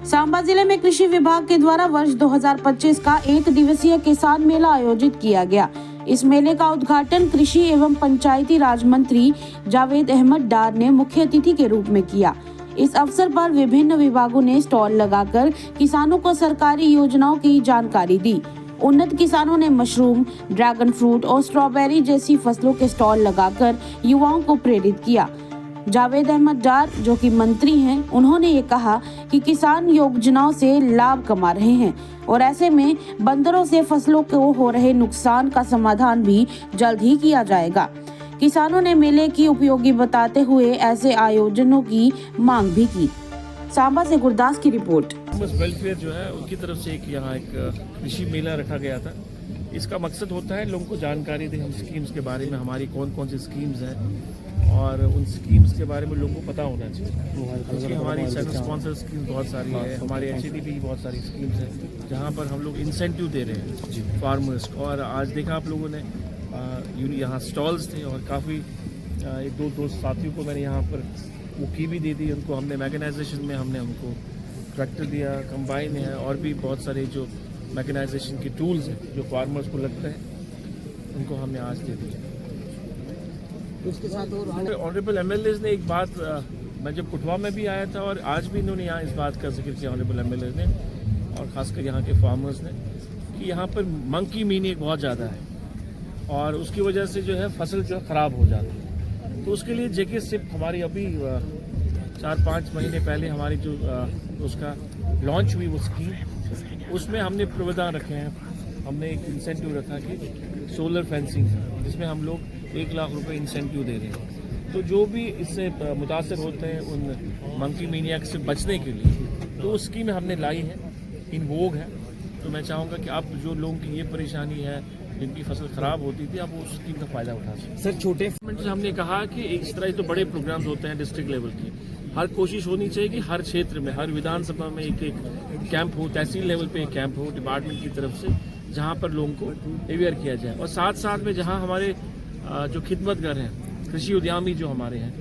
सांबा जिले में कृषि विभाग के द्वारा वर्ष 2025 का 1 दिवसीय किसान मेला आयोजित किया गया। इस मेले का उद्घाटन कृषि एवं पंचायती राज मंत्री जावेद अहमद डार ने मुख्य अतिथि के रूप में किया। इस अवसर पर विभिन्न विभागों ने स्टॉल लगाकर किसानों को सरकारी योजनाओं की जानकारी दी। उन्नत किसानों ने मशरूम, ड्रैगन फ्रूट और स्ट्रॉबेरी जैसी फसलों के स्टॉल लगाकर युवाओं को प्रेरित किया। जावेद अहमद डार जो कि मंत्री हैं, उन्होंने ये कहा कि किसान योजनाओं से लाभ कमा रहे हैं और ऐसे में बंदरों से फसलों को हो रहे नुकसान का समाधान भी जल्द ही किया जाएगा। किसानों ने मेले की उपयोगी बताते हुए ऐसे आयोजनों की मांग भी की। सांबा से गुरदास की रिपोर्ट। वेलफेयर जो है उनकी तरफ से यहाँ एक कृषि मेला रखा गया था। इसका मकसद होता है लोगों को जानकारी दें हम स्कीम्स के बारे में, हमारी कौन कौन सी स्कीम्स हैं और उन स्कीम्स के बारे में लोगों को पता होना चाहिए। हमारी सेल्फ स्पॉन्सर स्कीम बहुत सारी है, हमारे HADP की बहुत सारी स्कीम्स हैं जहाँ पर हम लोग इंसेंटिव दे रहे हैं फार्मर्स को। और आज देखा आप लोगों ने यहाँ स्टॉल्स थे और काफ़ी एक दो साथियों को मैंने यहाँ पर वो की भी दे दी। उनको हमने मैकेनाइजेशन में हमने उनको ट्रैक्टर दिया, कंबाइन है और भी बहुत सारे जो मैकेनाइजेशन के टूल्स हैं जो फार्मर्स को लगते हैं उनको हमने आज दे दिया। उसके साथ और ऑनरेबल MLAs ने एक बात, मैं जब कुटवा में भी आया था और आज भी इन्होंने यहाँ इस बात का जिक्र किया ऑनरेबल MLAs ने और ख़ासकर यहाँ के फार्मर्स ने कि यहाँ पर मंकी मीनिंग बहुत ज़्यादा है और उसकी वजह से जो है फसल जो ख़राब हो जाती है। तो उसके लिए JK SIP हमारी अभी 4-5 महीने पहले हमारी जो उसका लॉन्च हुई वो स्कीम, उसमें हमने प्रावधान रखे हैं। हमने एक इंसेंटिव रखा कि सोलर फेंसिंग जिसमें हम लोग 1 लाख रुपए इंसेंटिव दे रहे हैं। तो जो भी इससे मुतासर होते हैं उन मंकी मीनिया से बचने के लिए, तो उस स्कीम हमने लाई है, इन वोग है। तो मैं चाहूँगा कि अब जो लोगों की ये परेशानी है जिनकी फसल ख़राब होती थी, अब वो उस स्कीम का फ़ायदा उठा सकते। सर छोटे हमने कहा कि इस तरह तो बड़े प्रोग्राम्स होते हैं डिस्ट्रिक्ट लेवल की, हर कोशिश होनी चाहिए कि हर क्षेत्र में, हर विधानसभा में एक कैंप हो, तहसील लेवल पे एक कैंप हो डिपार्टमेंट की तरफ से, जहाँ पर लोगों को अवेयर किया जाए। और साथ साथ में जहाँ हमारे जो खिदमतगर हैं, कृषि उद्यमी जो हमारे हैं,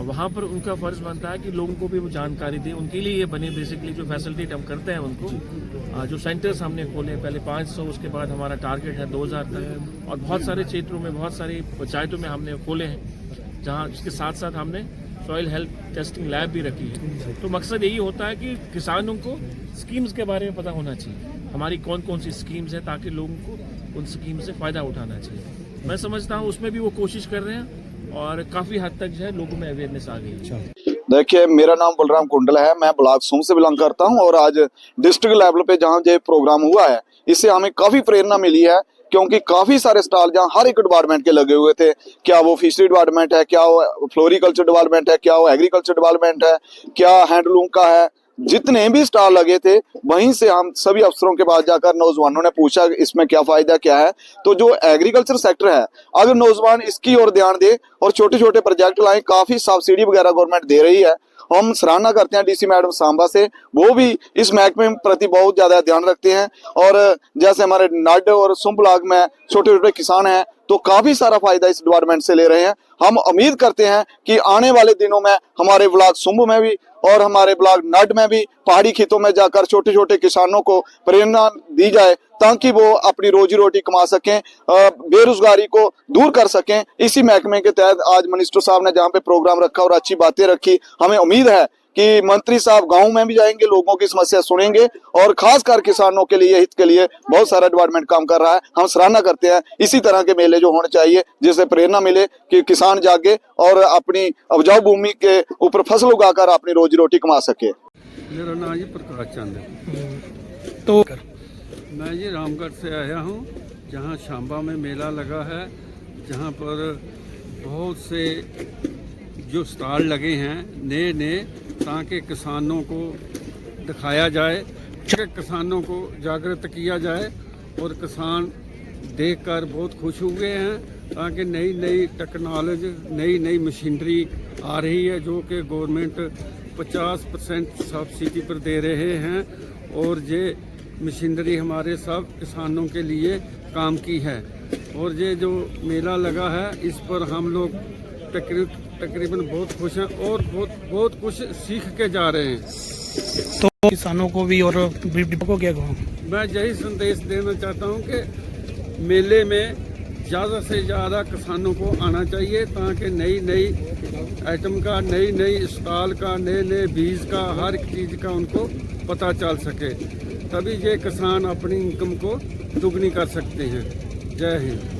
वहाँ पर उनका फ़र्ज़ बनता है कि लोगों को भी वो जानकारी दें। उनके लिए ये बने बेसिकली जो फैसिलिटेट हम करते हैं उनको, जो सेंटर्स हमने खोले पहले 500, उसके बाद हमारा टारगेट है 2000 तक और बहुत सारे क्षेत्रों में, बहुत सारी पंचायतों में हमने खोले हैं, जहाँ इसके साथ साथ हमने सॉइल हेल्थ टेस्टिंग लैब भी रखी है। तो मकसद यही होता है कि किसानों को स्कीम्स के बारे में पता होना चाहिए, हमारी कौन कौन सी स्कीम्स हैं, ताकि लोगों को उन स्कीम से फ़ायदा उठाना चाहिए। मैं समझता हूँ उसमें भी वो कोशिश कर रहे हैं और काफ़ी हद तक जो है लोगों में अवेयरनेस आ गई है। देखिए, मेरा नाम बलराम कुंडल है, मैं ब्लॉक सूम से बिलोंग करता हूं और आज डिस्ट्रिक्ट लेवल पे जहां ये प्रोग्राम हुआ है, इससे हमें काफ़ी प्रेरणा मिली है क्योंकि काफ़ी सारे स्टॉल जहां हर एक डिपार्टमेंट के लगे हुए थे। क्या वो फिशरी डिपार्टमेंट है, क्या वो फ्लोरिकल्चर डिपार्टमेंट है, क्या वो एग्रीकल्चर डिपार्टमेंट है, क्या हैंडलूम का है, जितने भी स्टॉल लगे थे वहीं से हम सभी अफसरों के पास जाकर नौजवानों ने पूछा इसमें क्या फायदा क्या है। तो जो एग्रीकल्चर सेक्टर है, अगर नौजवान इसकी ओर ध्यान दे और छोटे छोटे प्रोजेक्ट लाएं, काफी सब्सिडी वगैरह गवर्नमेंट दे रही है। हम सराहना करते हैं DC मैडम सांबा से, वो भी इस महकमे प्रति बहुत ज्यादा ध्यान रखते हैं। और जैसे हमारे नड और सुम ब्लॉक में छोटे छोटे किसान हैं तो काफी सारा फायदा इस डिपार्टमेंट से ले रहे हैं। हम उम्मीद करते हैं कि आने वाले दिनों में हमारे ब्लॉक सुम्ब में भी और हमारे ब्लॉक नड में भी पहाड़ी खेतों में जाकर छोटे छोटे किसानों को प्रेरणा दी जाए ताकि वो अपनी रोजी रोटी कमा सकें, बेरोजगारी को दूर कर सकें। इसी महकमे के तहत आज मिनिस्टर साहब ने जहाँ पे प्रोग्राम रखा और अच्छी बातें रखी, हमें उम्मीद है कि मंत्री साहब गांव में भी जाएंगे, लोगों की समस्या सुनेंगे और खासकर किसानों के लिए, हित के लिए बहुत सारा डिपार्टमेंट काम कर रहा है। हम सराहना करते हैं इसी तरह के मेले जो होने चाहिए, जिससे प्रेरणा मिले कि किसान जागे और अपनी उपजाऊ भूमि के ऊपर फसल उगाकर अपनी रोजी रोटी कमा सके। मेरा नाम जी प्रकाश चंद है। तो मैं जी रामगढ़ से आया हूँ, जहाँ सांबा में मेला लगा है, जहाँ पर बहुत से जो स्टॉल लगे हैं नए नए, ताकि किसानों को दिखाया जाए, किसानों को जागृत किया जाए और किसान देखकर बहुत खुश हुए हैं ताकि नई नई टेक्नोलॉजी, नई नई मशीनरी आ रही है जो कि गवर्नमेंट 50% सब्सिडी पर दे रहे हैं और ये मशीनरी हमारे सब किसानों के लिए काम की है। और ये जो मेला लगा है इस पर हम लोग तकरीबन बहुत खुश हैं और बहुत कुछ सीख के जा रहे हैं। तो किसानों को भी और को क्या कहूँ? मैं यही संदेश देना चाहता हूँ कि मेले में ज़्यादा से ज़्यादा किसानों को आना चाहिए, ताकि नई नई आइटम का, नई नई स्टॉल का, नए नए बीज का, हर एक चीज़ का उनको पता चल सके, तभी ये किसान अपनी इनकम को दुगनी कर सकते हैं। जय हिंद।